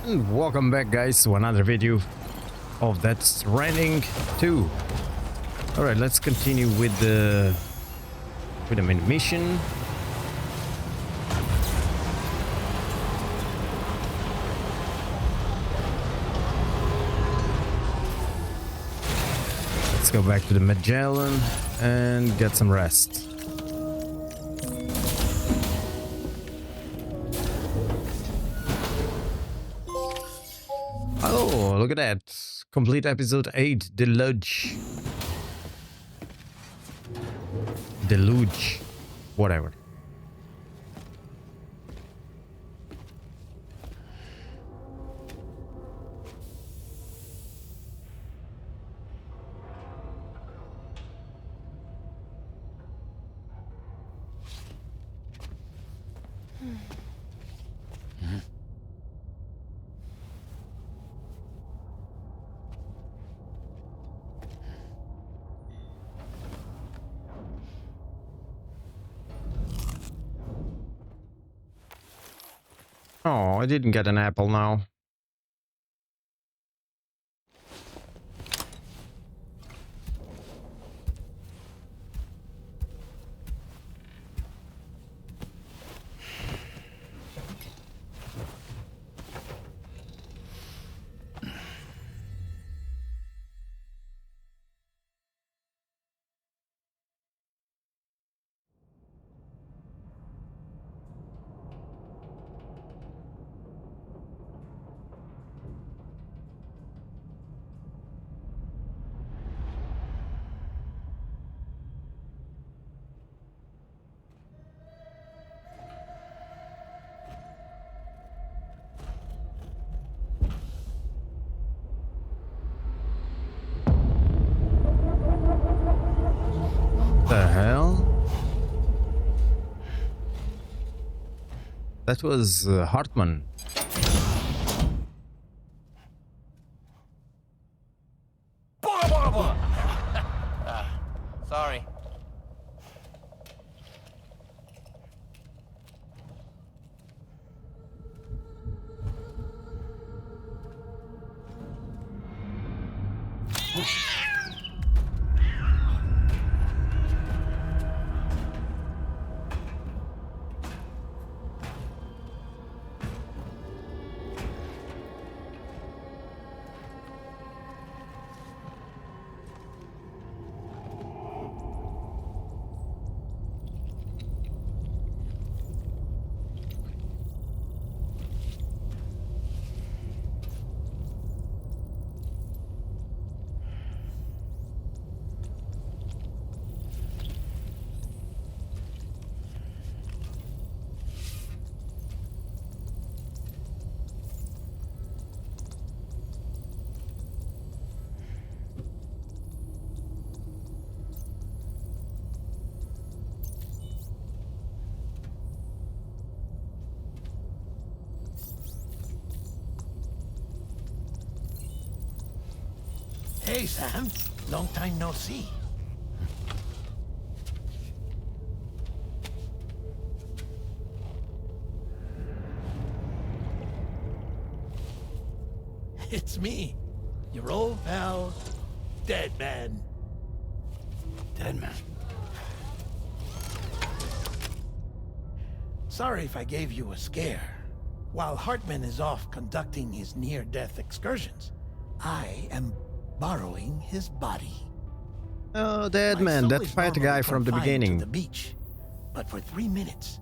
And welcome back, guys, to another video of that Stranding 2. Alright, let's continue with the main mission. Let's go back to the Magellan and get some rest. Oh, look at that. Complete episode 8, Deluge. Deluge. Whatever. Oh, I didn't get an apple now. The hell? That was Hartman. Sorry. Hey, Sam. Long time no see. It's me, your old pal, Dead Man. Dead Man. Sorry if I gave you a scare. While Hartman is off conducting his near-death excursions, I am borrowing his body. Oh, Dead My Man, soul that is fat normally guy from the confined beginning. to the beach, but for 3 minutes,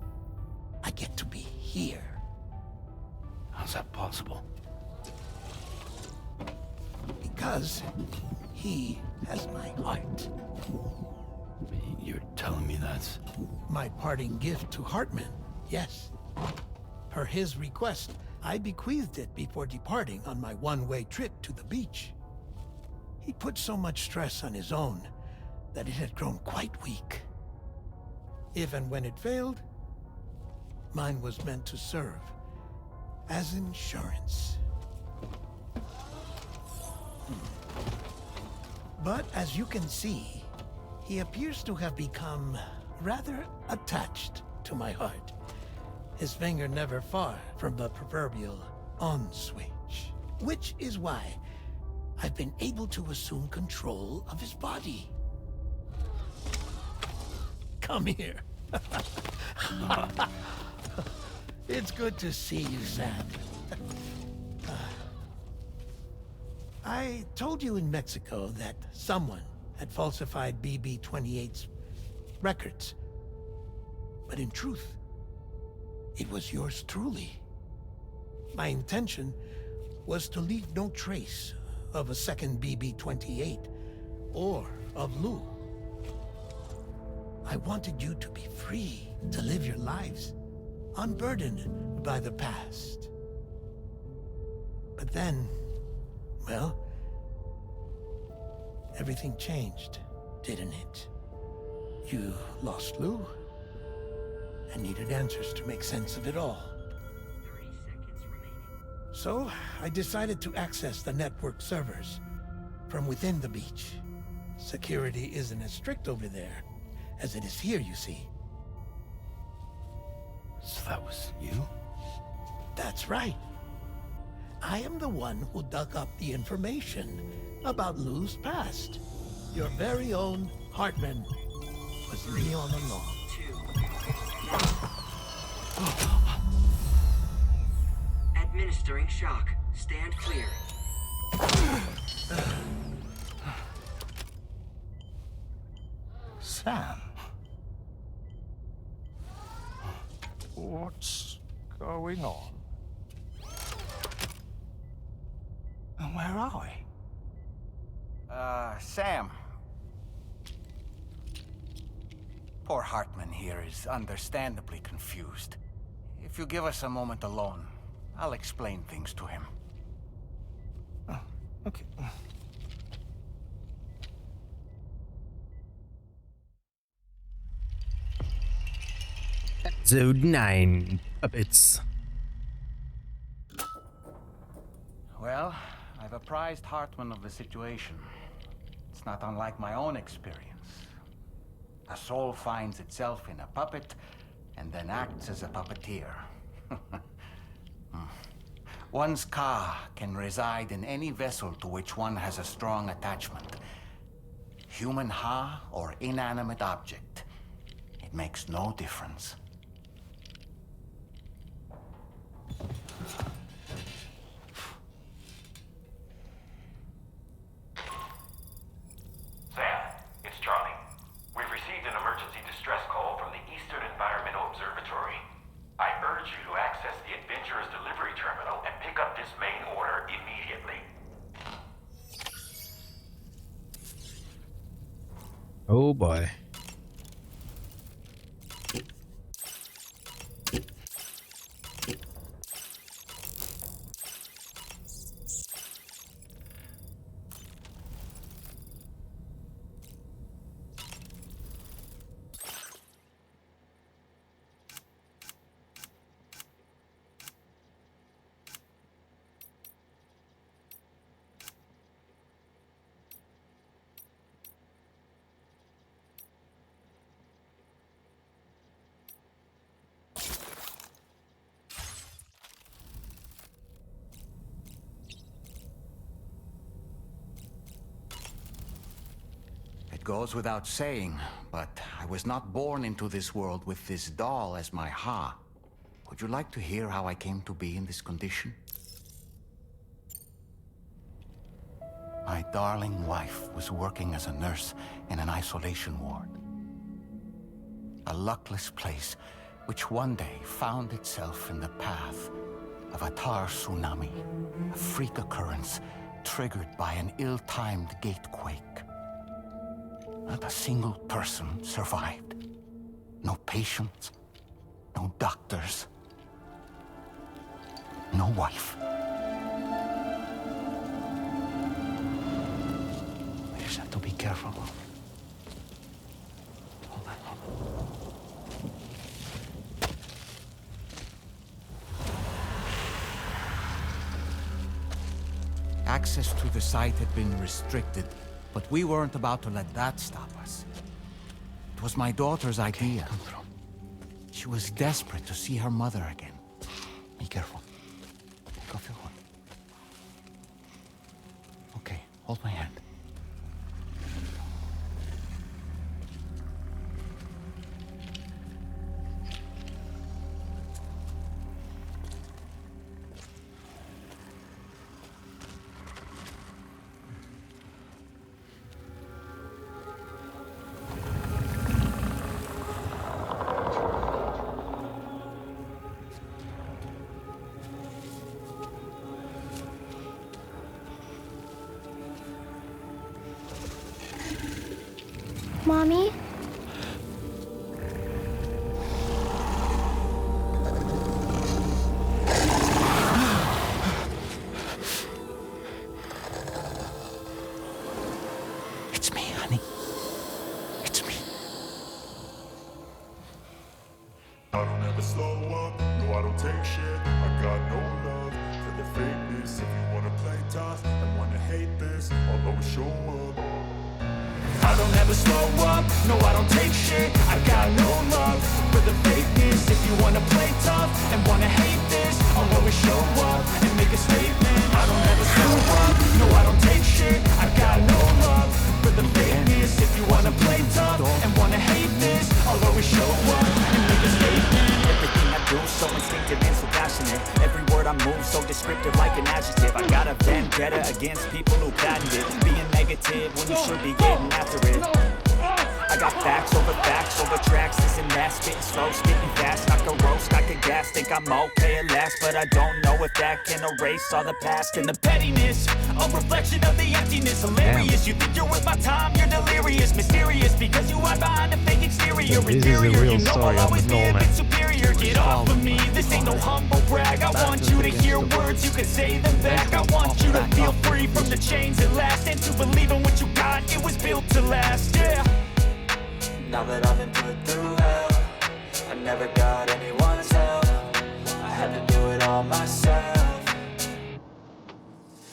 I get to be here. How's that possible? Because he has my heart. You're telling me that's... My parting gift to Hartman, yes. Per his request, I bequeathed it before departing on my one-way trip to the beach. He put so much stress on his own that it had grown quite weak. If and when it failed, mine was meant to serve as insurance. But as you can see, he appears to have become rather attached to my heart. His finger never far from the proverbial on switch, which is why I've been able to assume control of his body. Come here. It's good to see you, Sam. I told you in Mexico that someone had falsified BB-28's records. But in truth, it was yours truly. My intention was to leave no trace of a second BB-28 or of Lou. I wanted you to be free to live your lives, unburdened by the past. But then, well, everything changed, didn't it? You lost Lou and needed answers to make sense of it all. 30 seconds remaining. So, I decided to access the network servers from within the beach. Security isn't as strict over there as it is here, you see. So that was you? That's right. I am the one who dug up the information about Lou's past. Your very own Hartman was me all along. 2. Administering shock. Stand clear. Sam? What's going on? And where are we? Sam. Poor Hartman here is understandably confused. If you give us a moment alone, I'll explain things to him. Oh, okay. Episode 9, Puppets. Well, I've apprised Hartman of the situation. It's not unlike my own experience. A soul finds itself in a puppet and then acts as a puppeteer. One's ka can reside in any vessel to which one has a strong attachment. Human ha or inanimate object. It makes no difference. Sam, it's Charlie. We've received an emergency distress call from the Eastern Environmental Observatory. I urge you to access the Adventurer's delivery terminal and pick up this main order immediately. Oh boy. It goes without saying, but I was not born into this world with this doll as my ha. Would you like to hear how I came to be in this condition? My darling wife was working as a nurse in an isolation ward. A luckless place which one day found itself in the path of a tar tsunami, a freak occurrence triggered by an ill-timed gatequake. Not a single person survived. No patients, no doctors, no wife. We just have to be careful. Hold on, hold on. Access to the site had been restricted, but we weren't about to let that stop us. It was my daughter's idea. Come through. She was desperate to see her mother again. Be careful. Go, Phil. Hold my hand. Mommy? It's me, honey. It's me. I don't ever slow up, no I don't take shit. I got no love for the fakeness. If you wanna play tough and wanna hate this, I'll always show up. I don't ever slow up, no I don't take shit. I got no love for the fakeness. If you wanna play tough and wanna hate this, I'll always show up and make a statement. I don't ever slow up, no I don't take shit. I got no love for the fakeness. If you wanna play tough and wanna hate this, I'll always show up and make a statement. Everything I do so instinctive and so passionate. Every word I move so descriptive like an adjective. I got a vendetta against people who patented being negative when you should be getting after it. I got facts over tracks. This and that, spitting slow, spitting fast. I can roast, I can gas, think I'm okay at last, but I don't know if that can erase all the past and the pettiness. A reflection of the emptiness. Hilarious, you think you're worth my time, you're delirious. Mysterious because you hide behind a fake exterior. This is the Inferior, real you know story I'll of always the be a Nolan. bit superior. Get off of me, this ain't no humble brag. I want you to hear words, you can say them back. I want you to feel free from the chains at last, and to believe in what you got, it was built to last, yeah. Now that I've been put through hell, I never got anyone's help. I had to do it all myself.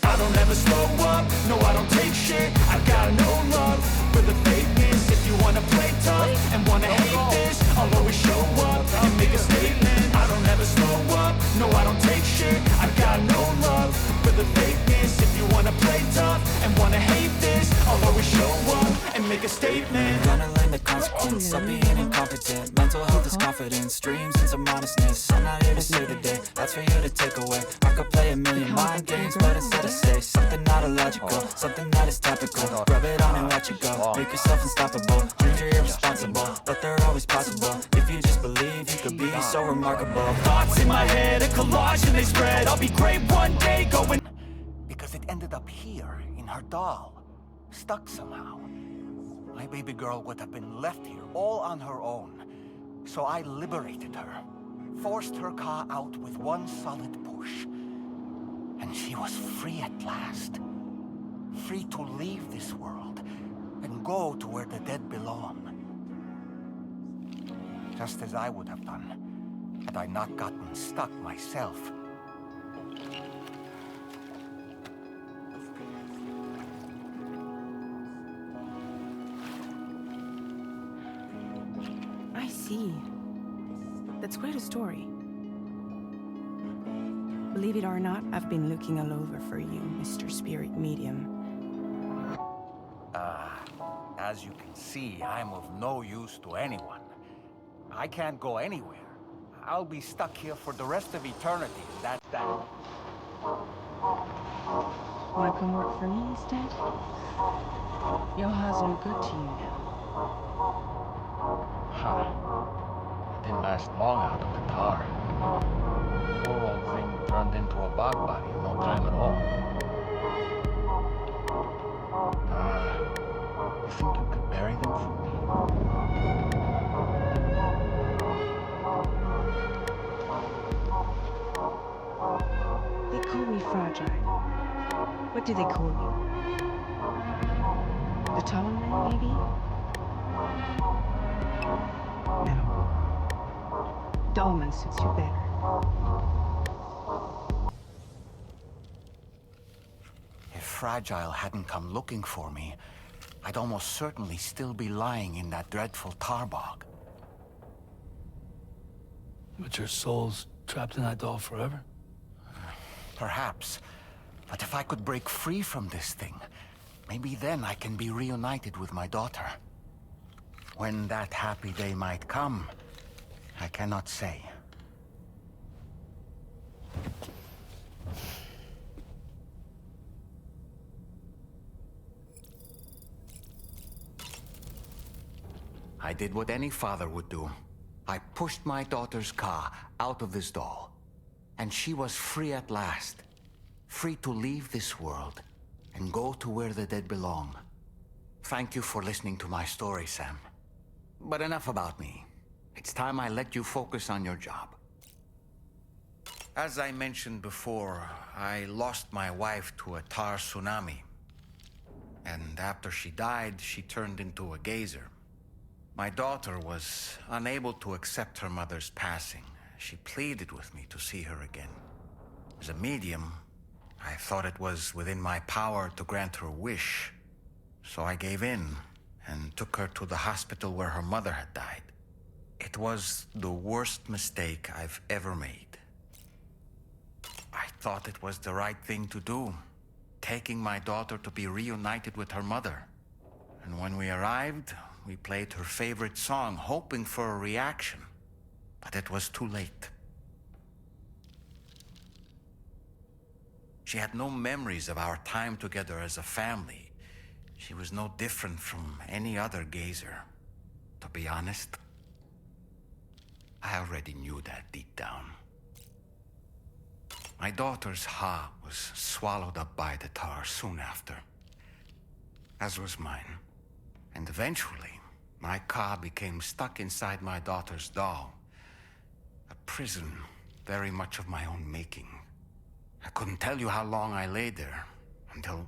I don't ever slow up, no I don't take shit. I got no love for the fakeness. If you wanna play tough and wanna hate this, I'll always show up and make a statement. I don't ever slow up, no I don't take shit. I got no love for the fakeness. If you wanna play tough and wanna hate this, I'll always show up and make a statement. Gonna learn the consequence of being incompetent. Mental health is confidence, dreams and some honestness. I'm not here to say today, that's for you to take away. I could play a million mind games, but instead I say something not illogical, something that is topical. Rub it on and watch it go, make yourself unstoppable. Dreams are irresponsible, but they're always possible. If you just believe, you could be so remarkable. Thoughts in my head, a collage and they spread. I'll be great one day, going. Because it ended up here, in her doll. Stuck somehow. My baby girl would have been left here, all on her own. So I liberated her. Forced her car out with one solid push. And she was free at last. Free to leave this world and go to where the dead belong. Just as I would have done, had I not gotten stuck myself. I see. That's quite a story. Believe it or not, I've been looking all over for you, Mr. Spirit Medium. As you can see, I'm of no use to anyone. I can't go anywhere. I'll be stuck here for the rest of eternity. That. Wanna come work for me instead? Yoha's no good to you now. Huh. It didn't last long out of the tar. Poor old thing turned into a bog body in no time at all. You think you could bury them for me? They call me fragile. What do they call you? The tall man, maybe? No. Dolman suits you better. If Fragile hadn't come looking for me, I'd almost certainly still be lying in that dreadful tar bog. But your soul's trapped in that doll forever? Perhaps. But if I could break free from this thing, Maybe then I can be reunited with my daughter. When that happy day might come, I cannot say. I did what any father would do. I pushed my daughter's car out of this doll, and she was free at last. Free to leave this world and go to where the dead belong. Thank you for listening to my story, Sam. But enough about me. It's time I let you focus on your job. As I mentioned before, I lost my wife to a tar tsunami. And after she died, she turned into a geyser. My daughter was unable to accept her mother's passing. She pleaded with me to see her again. As a medium, I thought it was within my power to grant her wish. So I gave in and took her to the hospital where her mother had died. It was the worst mistake I've ever made. I thought it was the right thing to do, taking my daughter to be reunited with her mother. And when we arrived, we played her favorite song, hoping for a reaction. But it was too late. She had no memories of our time together as a family. She was no different from any other gazer. To be honest, I already knew that deep down. My daughter's heart was swallowed up by the tar soon after, as was mine. And eventually, my car became stuck inside my daughter's doll. A prison very much of my own making. I couldn't tell you how long I lay there, until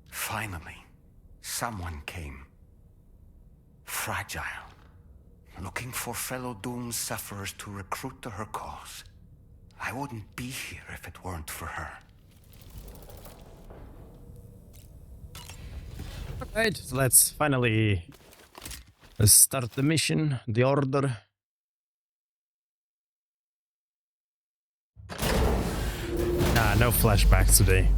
finally, someone came. Fragile, looking for fellow doomed sufferers to recruit to her cause. I wouldn't be here if it weren't for her. Alright, so let's finally start the mission, the order. No flashbacks today.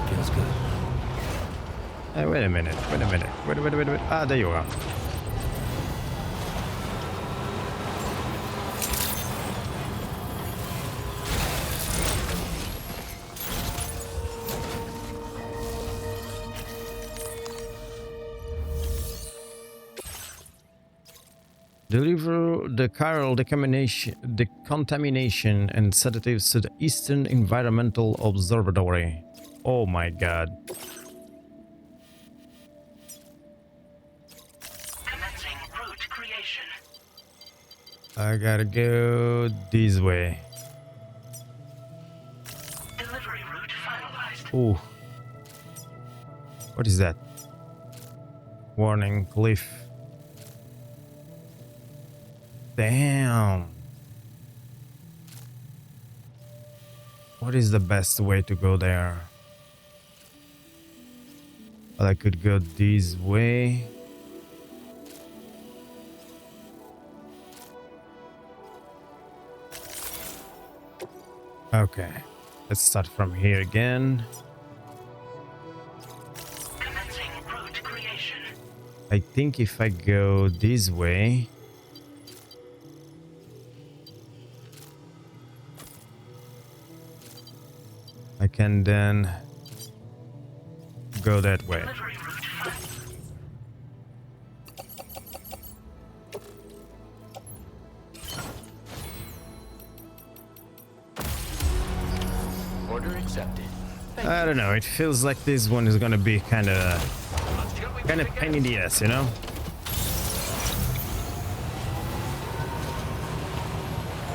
Feels good. Wait a minute. Wait. Ah, there you are. Deliver the chiral decontamination and sedatives to the Eastern Environmental Observatory. Oh my god. Commencing route creation. I gotta go this way. Delivery route finalized. Ooh. What is that? Warning, cliff. Damn. What is the best way to go there? Well, I could go this way. Okay. Let's start from here again. Commencing route creation. I think if I go this way, I can then go that way. Delivery route Order accepted. I don't know, it feels like this one is gonna be kind of pain in the ass, you know?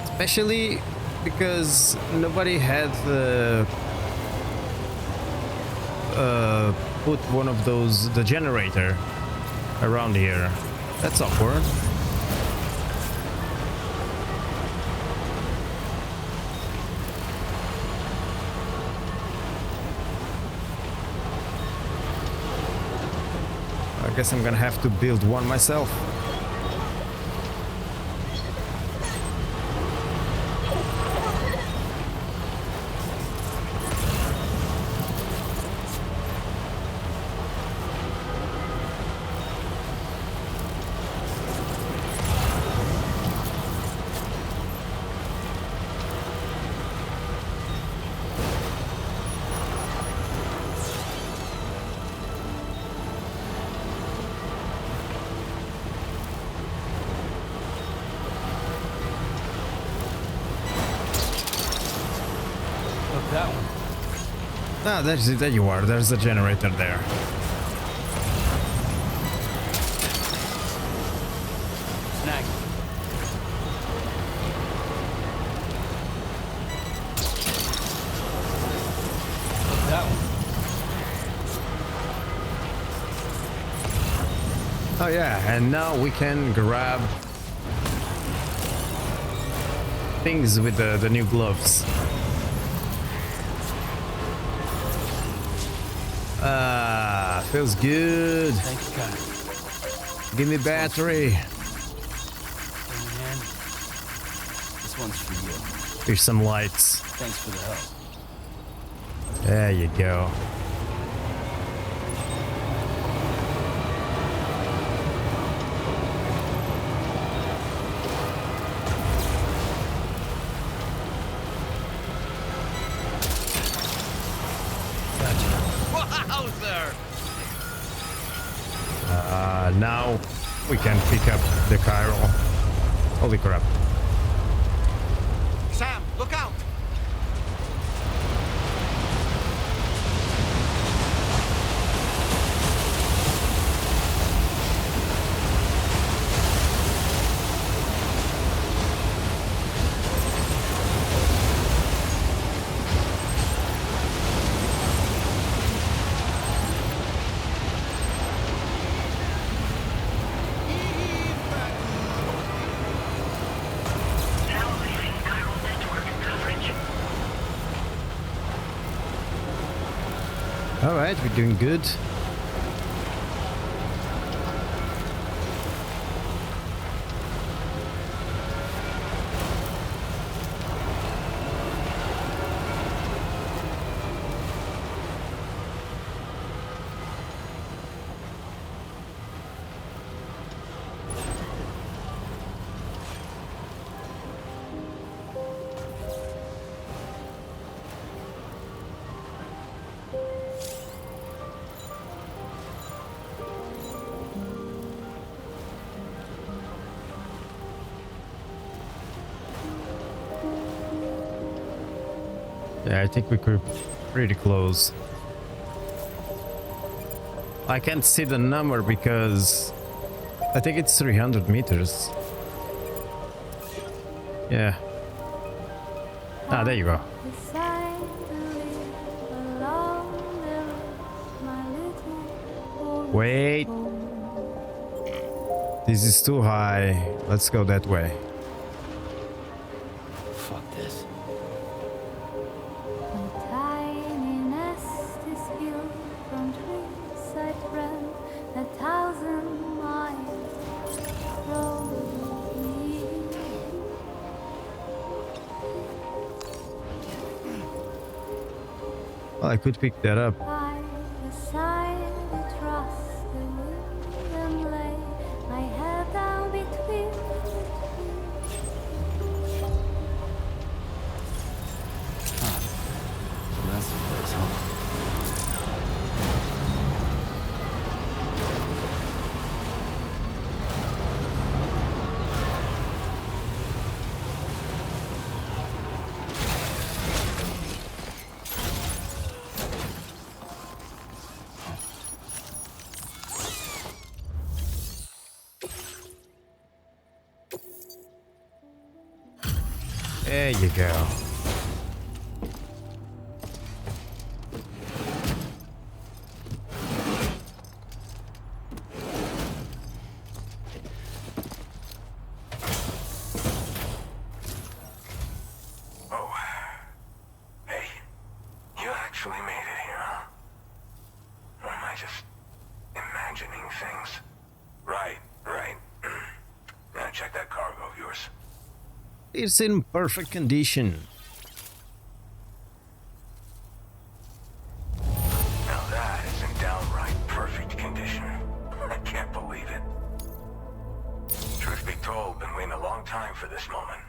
Especially because nobody had put one of those, the generator around here. That's awkward. guess I'm gonna have to build one myself. That one. Ah, there you are. There's a generator there. Snag. That one. Oh yeah, and now we can grab things with the new gloves. Ah, feels good. Thanks, God. Give me battery. Hey, man. This one's for you. Here's some lights. Thanks for the help. There you go. Now we can pick up the Chiral. Holy crap. Sam, look out! All right, we're doing good. Yeah, I think we could pretty close. I can't see the number because I think it's 300 meters. Yeah. Ah, there you go. Wait. This is too high. Let's go that way. Fuck this. Well, I could pick that up. There you go. Oh. Hey, you actually made it here, huh? Or am I just imagining things? Right. Now check that cargo of yours. It's in perfect condition. Now that is in downright perfect condition. I can't believe it. Truth be told, been waiting a long time for this moment.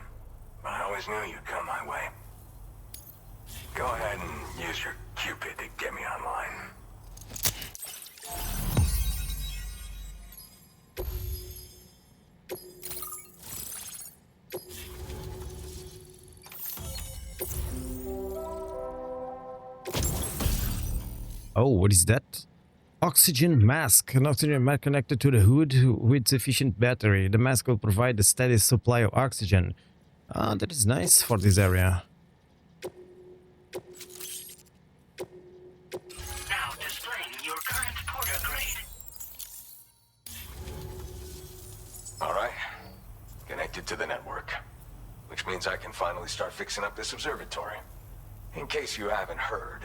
But I always knew you'd come my way. Go ahead and use your Cupid to get me online. Oh, what is that? Oxygen mask. An oxygen mask connected to the hood with sufficient battery. The mask will provide a steady supply of oxygen. Ah, that is nice for this area. Now displaying your current porter grade. Alright. Connected to the network. Which means I can finally start fixing up this observatory. In case you haven't heard,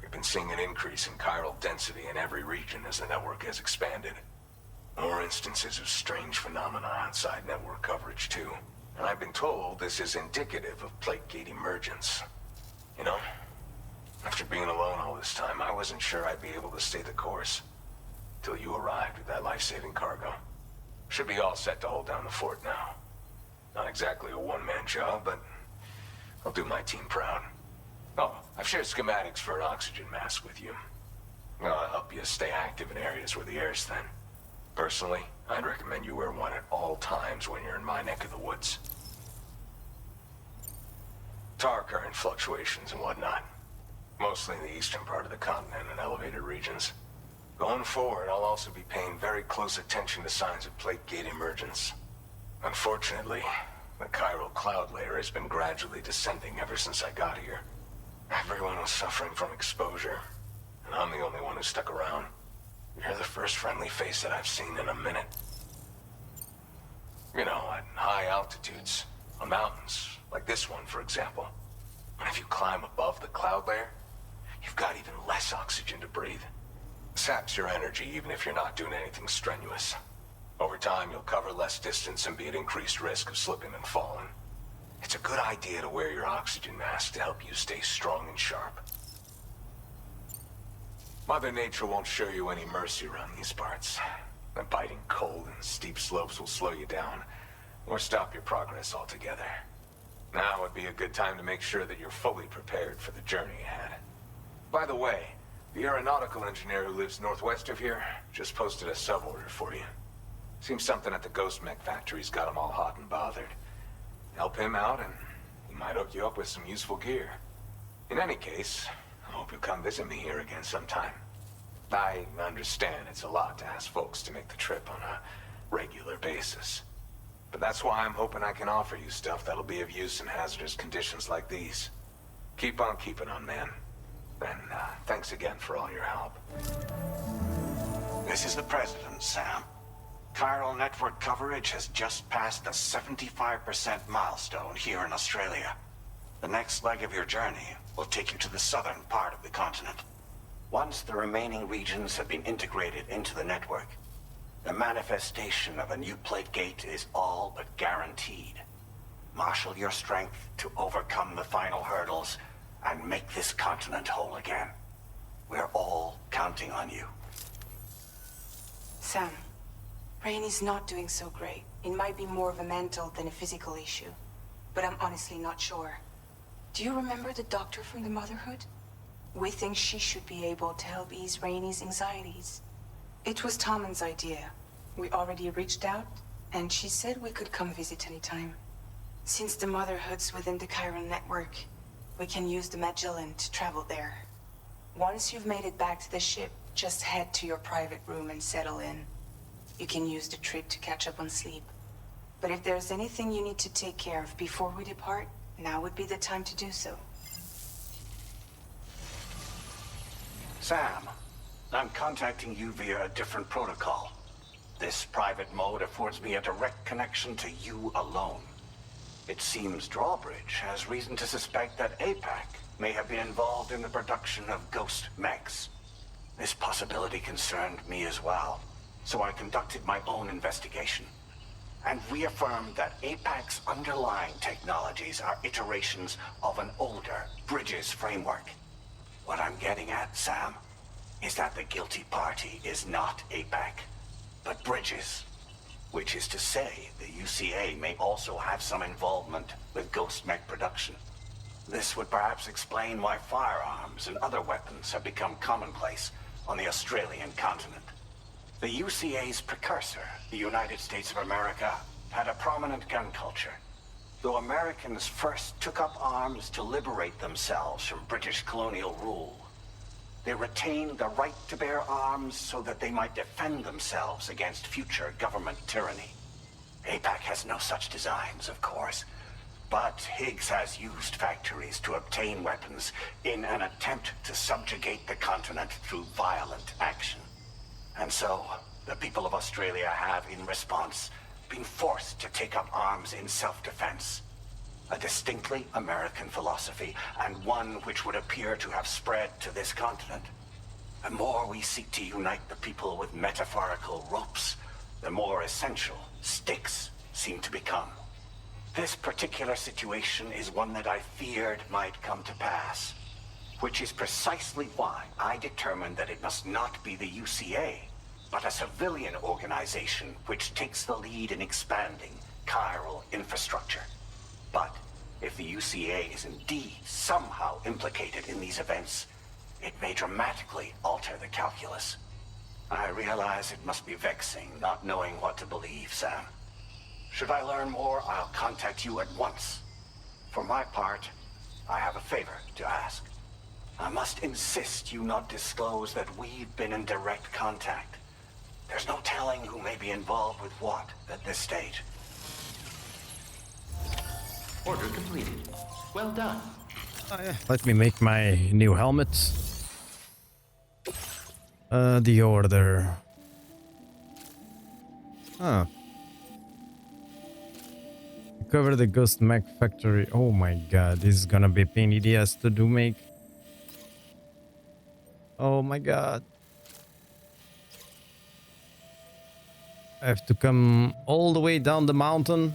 we've been seeing an increase in chiral density in every region as the network has expanded. More instances of strange phenomena outside network coverage too. And I've been told this is indicative of plate gate emergence. You know, after being alone all this time, I wasn't sure I'd be able to stay the course. Till you arrived with that life-saving cargo. Should be all set to hold down the fort now. Not exactly a one-man job, but I'll do my team proud. Oh, I've shared schematics for an oxygen mask with you. I'll help you stay active in areas where the air's thin. Personally, I'd recommend you wear one at all times when you're in my neck of the woods. Tar current fluctuations and whatnot. Mostly in the eastern part of the continent and elevated regions. Going forward, I'll also be paying very close attention to signs of plate gate emergence. Unfortunately, the chiral cloud layer has been gradually descending ever since I got here. Everyone was suffering from exposure, and I'm the only one who stuck around. You're the first friendly face that I've seen in a minute. You know, at high altitudes, on mountains, like this one, for example. And if you climb above the cloud layer, you've got even less oxygen to breathe. Saps your energy even if you're not doing anything strenuous. Over time, you'll cover less distance and be at increased risk of slipping and falling. It's a good idea to wear your oxygen mask to help you stay strong and sharp. Mother Nature won't show you any mercy around these parts. The biting cold and steep slopes will slow you down, or stop your progress altogether. Now would be a good time to make sure that you're fully prepared for the journey ahead. By the way, the aeronautical engineer who lives northwest of here just posted a sub-order for you. Seems something at the Ghost Mech factory's got him all hot and bothered. Help him out and he might hook you up with some useful gear. In any case, I hope you'll come visit me here again sometime. I understand it's a lot to ask folks to make the trip on a regular basis. But that's why I'm hoping I can offer you stuff that'll be of use in hazardous conditions like these. Keep on keeping on, man. And thanks again for all your help. This is the President, Sam. Chiral network coverage has just passed the 75% milestone here in Australia. The next leg of your journey will take you to the southern part of the continent. Once the remaining regions have been integrated into the network, the manifestation of a new plate gate is all but guaranteed. Marshal your strength to overcome the final hurdles and make this continent whole again. We're all counting on you. Sam, Rainy's not doing so great. It might be more of a mental than a physical issue, but I'm honestly not sure. Do you remember the doctor from the Motherhood? We think she should be able to help ease Rainy's anxieties. It was Tommen's idea. We already reached out, and she said we could come visit anytime. Since the Motherhood's within the chiral network, we can use the Magellan to travel there. Once you've made it back to the ship, just head to your private room and settle in. You can use the trip to catch up on sleep. But if there's anything you need to take care of before we depart, now would be the time to do so. Sam, I'm contacting you via a different protocol. This private mode affords me a direct connection to you alone. It seems Drawbridge has reason to suspect that APAC may have been involved in the production of ghost mechs. This possibility concerned me as well, so I conducted my own investigation and reaffirmed that APAC's underlying technologies are iterations of an older Bridges framework. What I'm getting at, Sam, is that the guilty party is not APAC, but Bridges. Which is to say, the UCA may also have some involvement with Ghost Mech production. This would perhaps explain why firearms and other weapons have become commonplace on the Australian continent. The UCA's precursor, the United States of America, had a prominent gun culture. Though Americans first took up arms to liberate themselves from British colonial rule, they retained the right to bear arms so that they might defend themselves against future government tyranny. APAC has no such designs, of course, but Higgs has used factories to obtain weapons in an attempt to subjugate the continent through violent action. And so, the people of Australia have, in response, been forced to take up arms in self-defense. A distinctly American philosophy, and one which would appear to have spread to this continent. The more we seek to unite the people with metaphorical ropes, the more essential sticks seem to become. This particular situation is one that I feared might come to pass, which is precisely why I determined that it must not be the UCA, but a civilian organization which takes the lead in expanding chiral infrastructure. But if the UCA is indeed somehow implicated in these events, it may dramatically alter the calculus. I realize it must be vexing not knowing what to believe, Sam. Should I learn more, I'll contact you at once. For my part, I have a favor to ask. I must insist you not disclose that we've been in direct contact. There's no telling who may be involved with what at this stage. Order completed. Well done. Let me make my new helmet. The order. Huh. Cover the Ghost Mech factory. Oh my god, this is gonna be a pain in the ass to do make. Oh my god. I have to come all the way down the mountain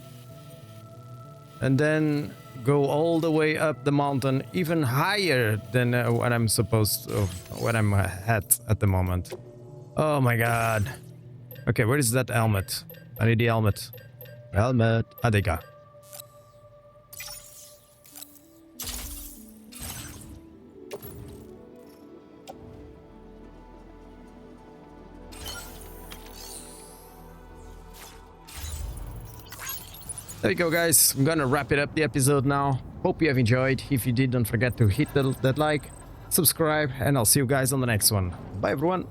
and then go all the way up the mountain, even higher than what I'm supposed to, what I'm at the moment. Oh my god. Okay, where is that helmet? I need the helmet. Helmet. Ah, there you go. There you go, guys. I'm gonna wrap it up the episode now. Hope you have enjoyed. If you did, don't forget to hit that like, subscribe, and I'll see you guys on the next one. Bye, everyone.